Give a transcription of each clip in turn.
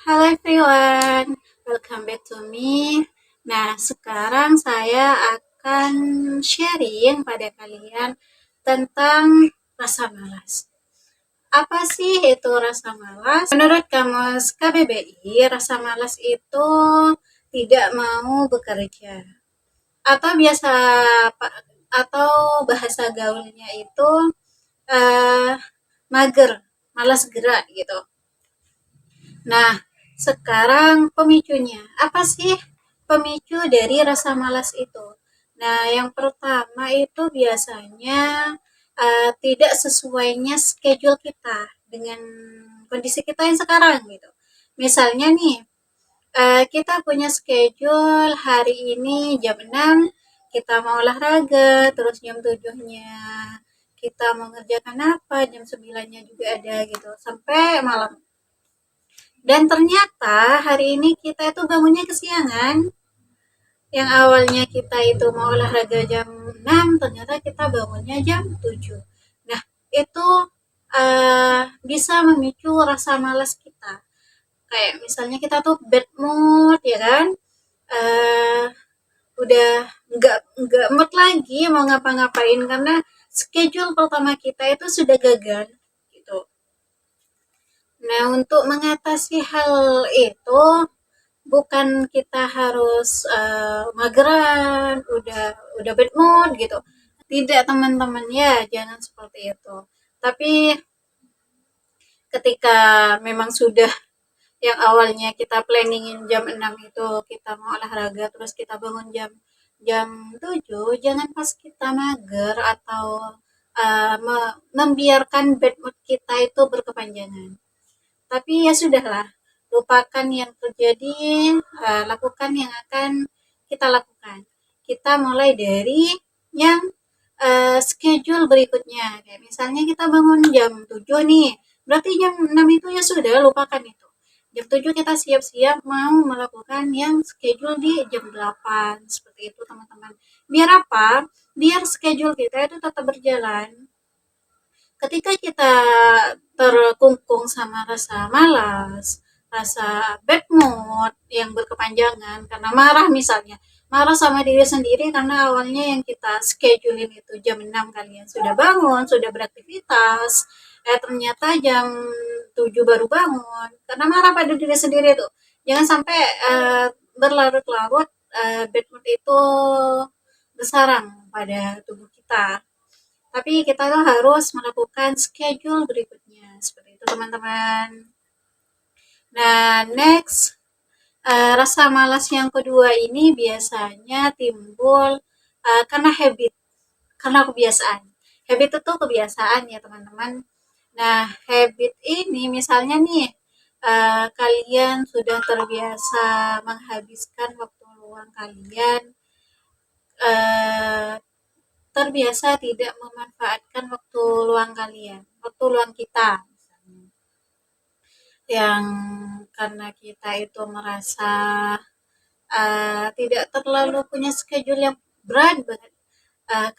Halo everyone, welcome back to me. Nah, sekarang saya akan sharing pada kalian tentang rasa malas. Apa sih itu rasa malas? Menurut Kamus KBBI, rasa malas itu tidak mau bekerja. Atau biasa atau bahasa gaulnya itu eh, mager, malas gerak gitu. Nah, sekarang pemicunya. Apa sih pemicu dari rasa malas itu? Nah, yang pertama itu biasanya tidak sesuainya schedule kita dengan kondisi kita yang sekarang gitu. Misalnya nih, kita punya schedule hari ini jam 6 kita mau olahraga, terus jam 7-nya kita mau ngerjakan apa, jam 9-nya juga ada gitu, sampai malam. Dan ternyata hari ini kita itu bangunnya kesiangan. Yang awalnya kita itu mau olahraga jam 6, ternyata kita bangunnya jam 7. Nah, itu bisa memicu rasa malas kita. Kayak misalnya kita tuh bad mood ya kan. Uh, udah nggak mood lagi mau ngapa-ngapain karena schedule pertama kita itu sudah gagal gitu. Nah, untuk mengatasi hal itu bukan kita harus mageran, udah bad mood gitu. Tidak teman-teman ya, jangan seperti itu. Tapi ketika memang sudah yang awalnya kita planningin jam 6 itu kita mau olahraga terus kita bangun jam jam 7, jangan pas kita mager atau membiarkan bad mood kita itu berkepanjangan. Tapi ya sudahlah, lupakan yang terjadi, lakukan yang akan kita lakukan. Kita mulai dari yang schedule berikutnya. Kayak misalnya kita bangun jam 7 nih, berarti jam 6 itu ya sudah, lupakan itu. Jam 7 kita siap-siap mau melakukan yang schedule di jam 8. Seperti itu teman-teman. Biar apa? Biar schedule kita itu tetap berjalan. Ketika kita terkungkung sama rasa malas, rasa bad mood yang berkepanjangan karena marah misalnya, marah sama diri sendiri karena awalnya yang kita schedulein itu jam 6 kalian sudah bangun, sudah beraktivitas, ternyata jam 7 baru bangun karena marah pada diri sendiri tuh. Jangan sampai berlarut-larut bad mood itu bersarang pada tubuh kita. Tapi kita tuh harus melakukan schedule berikutnya. Seperti itu teman-teman. Nah, next, rasa malas yang kedua ini biasanya timbul karena habit, karena kebiasaan. Habit itu kebiasaan ya teman-teman. Nah, habit ini misalnya nih, kalian sudah terbiasa menghabiskan waktu luang kalian eh, terbiasa tidak memanfaatkan waktu luang kalian, waktu luang kita misalnya. Yang karena kita itu merasa tidak terlalu punya schedule yang berat banget.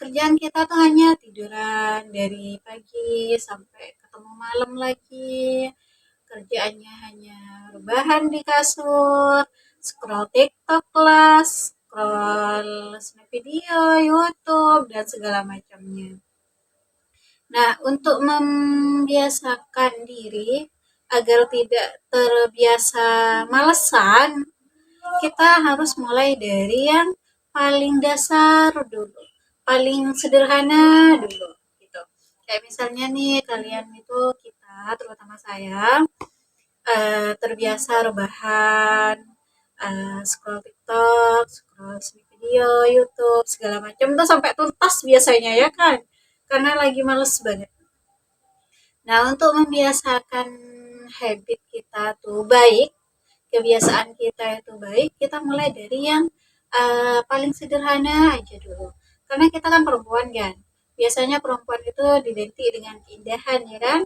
Kerjaan kita tuh hanya tiduran dari pagi sampai ketemu malam lagi. Kerjaannya hanya rebahan di kasur, scroll TikTok lah, scroll snap video, YouTube, dan segala macamnya. Nah, untuk membiasakan diri agar tidak terbiasa malesan, kita harus mulai dari yang paling dasar dulu, paling sederhana dulu, gitu. Kayak misalnya nih, kalian itu kita, terutama saya, terbiasa rebahan, scroll TikTok, scroll video, YouTube, segala macam tuh sampai tuntas biasanya ya kan, karena lagi males banget. Nah, untuk membiasakan habit kita tuh baik, kebiasaan kita itu baik, kita mulai dari yang paling sederhana aja dulu. Karena kita kan perempuan kan, biasanya perempuan itu identik dengan keindahan ya kan.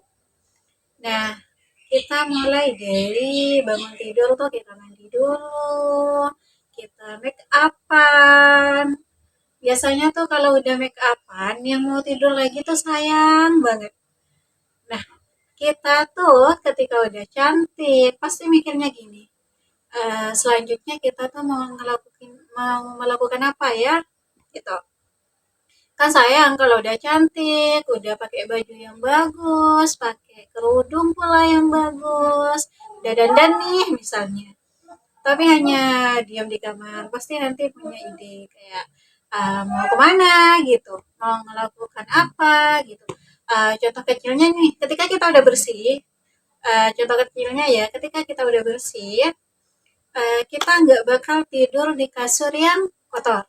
Nah, kita mulai dari bangun tidur tuh kita mandi dulu, kita make upan. Biasanya tuh kalau udah make upan, yang mau tidur lagi tuh sayang banget. Nah, Kita tuh ketika udah cantik pasti mikirnya gini, selanjutnya kita tuh mau melakukan apa ya gitu. Kan sayang kalau udah cantik, udah pakai baju yang bagus, pakai kerudung pula yang bagus, udah dandan nih misalnya, tapi hanya diam di kamar, pasti nanti punya ide kayak mau kemana gitu, mau melakukan apa gitu. Contoh kecilnya nih, ketika kita udah bersih, contoh kecilnya ya, ketika kita udah bersih, kita nggak bakal tidur di kasur yang kotor.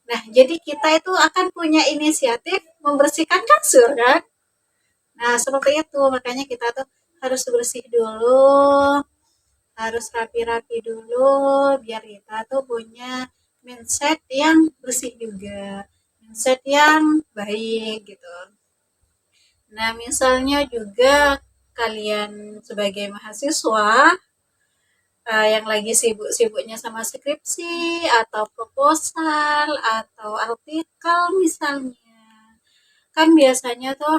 Nah, jadi kita itu akan punya inisiatif membersihkan kasur kan? Nah, seperti itu. Makanya kita tuh harus bersih dulu, harus rapi-rapi dulu, biar kita tuh punya mindset yang bersih juga, mindset yang baik gitu. Nah, misalnya juga kalian sebagai mahasiswa yang lagi sibuk-sibuknya sama skripsi atau proposal atau artikel misalnya. Kan biasanya tuh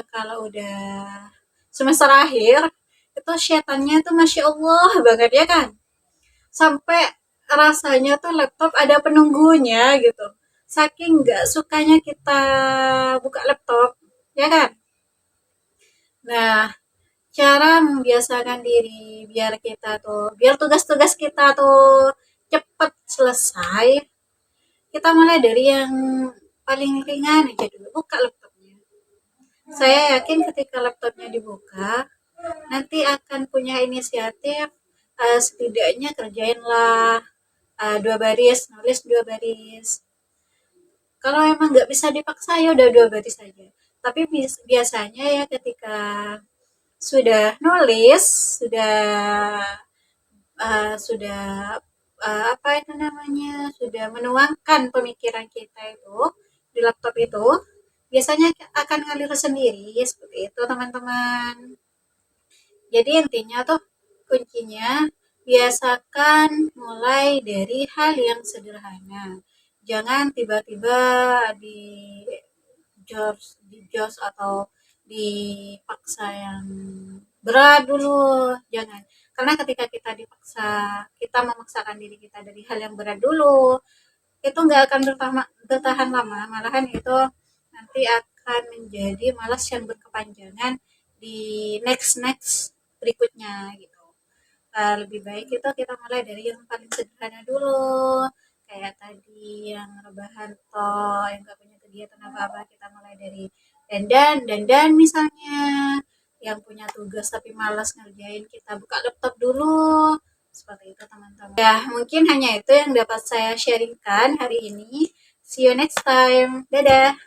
kalau udah semester akhir itu setannya tuh Masya Allah banget ya kan. Sampai rasanya tuh laptop ada penunggunya gitu. Saking nggak sukanya kita buka laptop, ya kan? Nah, cara membiasakan diri biar tugas-tugas kita tuh cepet selesai, kita mulai dari yang paling ringan aja dulu, buka laptopnya. Saya yakin ketika laptopnya dibuka, nanti akan punya inisiatif, setidaknya kerjainlah 2 baris, nulis 2 baris. Kalau emang nggak bisa dipaksa ya udah 2 baris saja. Tapi biasanya ya ketika sudah nulis, sudah apa itu namanya, sudah menuangkan pemikiran kita itu di laptop itu, biasanya akan ngalir sendiri seperti itu teman-teman. Jadi intinya tuh kuncinya biasakan mulai dari hal yang sederhana. Jangan tiba-tiba di jos atau dipaksa yang berat dulu, jangan. Karena ketika kita memaksakan diri kita dari hal yang berat dulu, itu nggak akan bertahan lama, malahan itu nanti akan menjadi malas yang berkepanjangan di next next berikutnya gitu. Lebih baik itu kita mulai dari yang paling sederhana dulu, kayak tadi yang rebahan toh yang gak punya kegiatan apa-apa, kita mulai dari dandan misalnya, yang punya tugas tapi malas ngerjain, kita buka laptop dulu, seperti itu teman-teman. Ya, mungkin hanya itu yang dapat saya sharingkan hari ini. See you next time. Dadah.